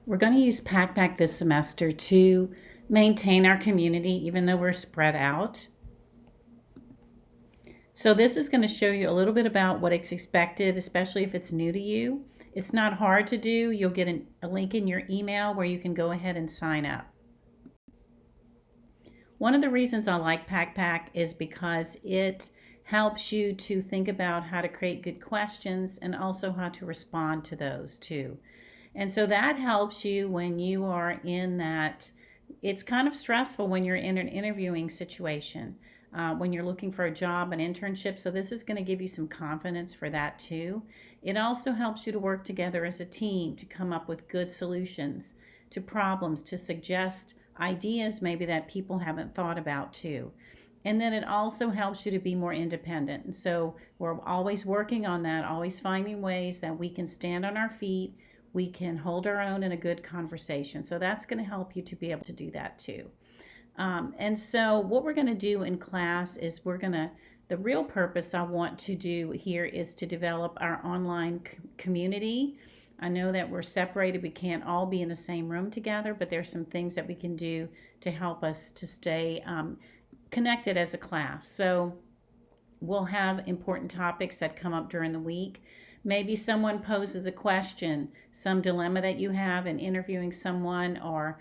We're going to use Packback this semester to maintain our community even though we're spread out. So this is going to show you a little bit about what is expected, especially if it's new to you. It's not hard to do. You'll get a link in your email where you can go ahead and sign up. One of the reasons I like Packback is because it helps you to think about how to create good questions and also how to respond to those too. And so that helps you when you are in that. It's kind of stressful when you're in an interviewing situation, when you're looking for a job, an internship. So this is going to give you some confidence for that too. It also helps you to work together as a team to come up with good solutions to problems, to suggest ideas maybe that people haven't thought about too. And then it also helps you to be more independent. And so we're always working on that, always finding ways that we can stand on our feet, we can hold our own in a good conversation. So that's going to help you to be able to do that too. And so what we're going to do in class is the real purpose I want to do here is to develop our online community. I know that we're separated, we can't all be in the same room together, but there's some things that we can do to help us to stay connected as a class. So we'll have important topics that come up during the week. Maybe someone poses a question, some dilemma that you have in interviewing someone, or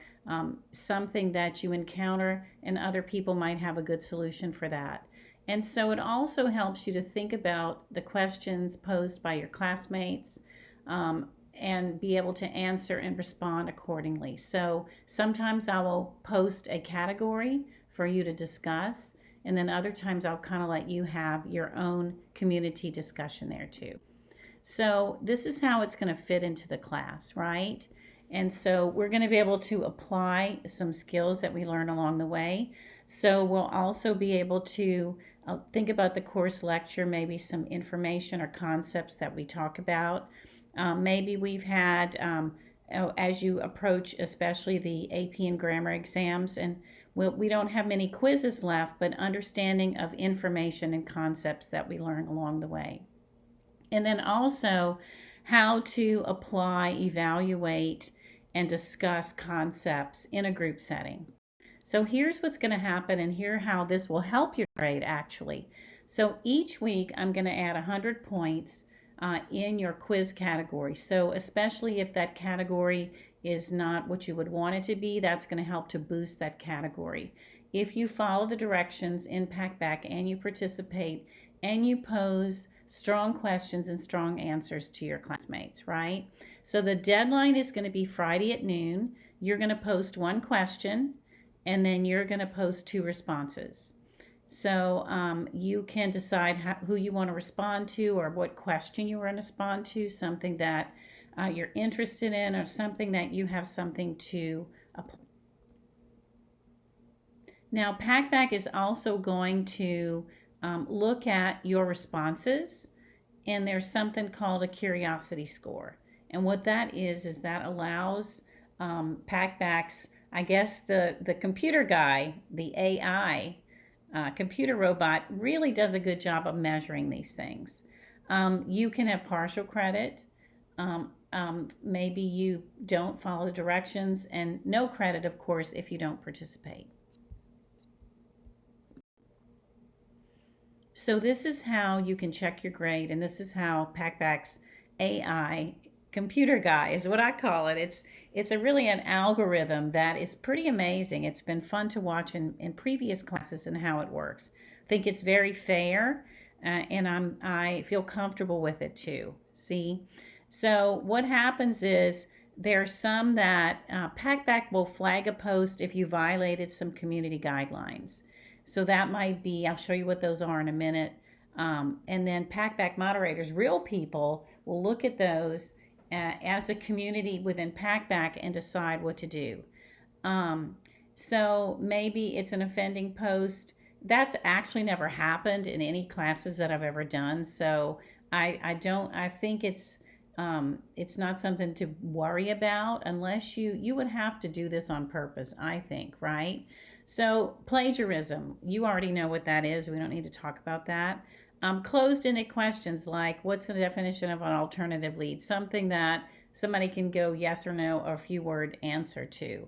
something that you encounter, and other people might have a good solution for that. And so it also helps you to think about the questions posed by your classmates, and be able to answer and respond accordingly. So sometimes I will post a category for you to discuss, and then other times I'll kind of let you have your own community discussion there too. So this is how it's going to fit into the class, right? And so we're going to be able to apply some skills that we learn along the way. So we'll also be able to think about the course lecture, maybe some information or concepts that we talk about. Maybe we've had, as you approach especially the AP and grammar exams, and we don't have many quizzes left, but understanding of information and concepts that we learn along the way. And then also how to apply, evaluate, and discuss concepts in a group setting. So here's what's going to happen, and here how this will help your grade actually. So each week I'm going to add 100 points in your quiz category. So especially if that category is not what you would want it to be, that's going to help to boost that category. If you follow the directions in Packback and you participate and you pose strong questions and strong answers to your classmates, right? So the deadline is going to be Friday at noon. You're going to post one question, and then you're going to post two responses. So you can decide who you want to respond to, or what question you want to respond to, something that you're interested in, or something that you have something to apply. Now, Packback is also going to look at your responses, and there's something called a curiosity score. And what that is that allows Packback's, I guess the computer guy, the AI, computer robot, really does a good job of measuring these things. You can have partial credit. Maybe you don't follow the directions, and no credit, of course, if you don't participate. So this is how you can check your grade, and this is how Packback's AI computer guy is what I call it. It's a really an algorithm that is pretty amazing. It's been fun to watch in previous classes and how it works. I think it's very fair, and I feel comfortable with it too. See, so what happens is there are some that Packback will flag a post if you violated some community guidelines. So that might be, I'll show you what those are in a minute. And then Packback moderators, real people, will look at those as a community within Packback and decide what to do. So maybe it's an offending post. That's actually never happened in any classes that I've ever done. So I think it's not something to worry about unless you would have to do this on purpose, I think, right? So plagiarism, you already know what that is. We don't need to talk about that. Closed-ended questions like, what's the definition of an alternative lead? Something that somebody can go yes or no or a few word answer to.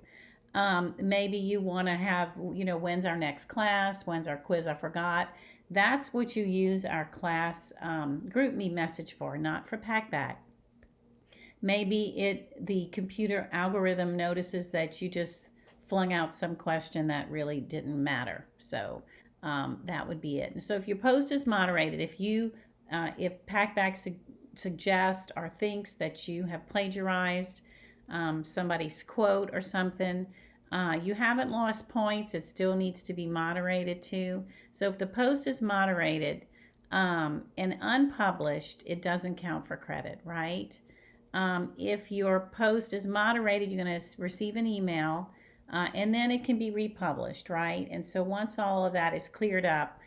Maybe you want to have, when's our next class? When's our quiz? I forgot. That's what you use our class group me message for, not for Packback. Maybe the computer algorithm notices that you just flung out some question that really didn't matter. So that would be it. So if your post is moderated, if Packback suggests or thinks that you have plagiarized somebody's quote or something, you haven't lost points. It still needs to be moderated too. So if the post is moderated and unpublished, it doesn't count for credit, right? If your post is moderated, you're going to receive an email and then it can be republished, right? And so once all of that is cleared up,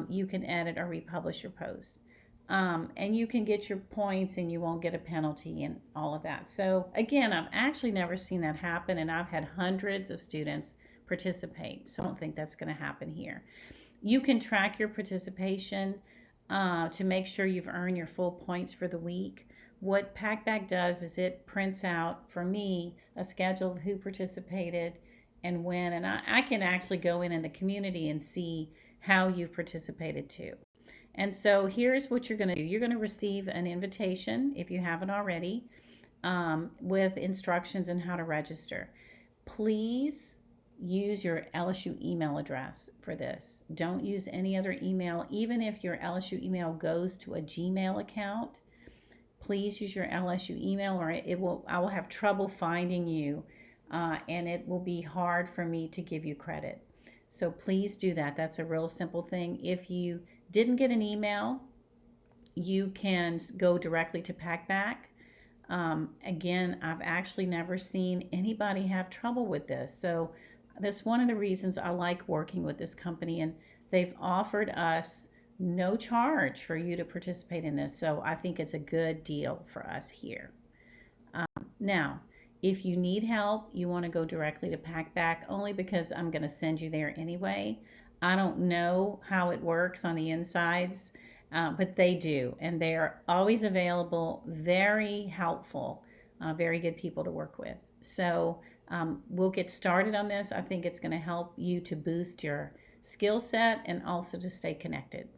you can edit or republish your post. And you can get your points and you won't get a penalty and all of that. So again, I've actually never seen that happen, and I've had hundreds of students participate. So I don't think that's going to happen here. You can track your participation to make sure you've earned your full points for the week. What Packback does is it prints out for me a schedule of who participated and when, and I can actually go in the community and see how you've participated too. And so here's what you're going to do. You're going to receive an invitation, if you haven't already, with instructions on how to register. Please use your LSU email address for this. Don't use any other email. Even if your LSU email goes to a Gmail account, please use your LSU email, or I will have trouble finding you, and it will be hard for me to give you credit. So please do that. That's a real simple thing. If you didn't get an email, you can go directly to Packback. Again, I've actually never seen anybody have trouble with this. So that's one of the reasons I like working with this company, and they've offered us no charge for you to participate in this. So I think it's a good deal for us here. Now, if you need help, you want to go directly to Packback, only because I'm going to send you there anyway. I don't know how it works on the insides, but they do, and they are always available, very helpful, very good people to work with. So we'll get started on this. I think it's going to help you to boost your skill set and also to stay connected.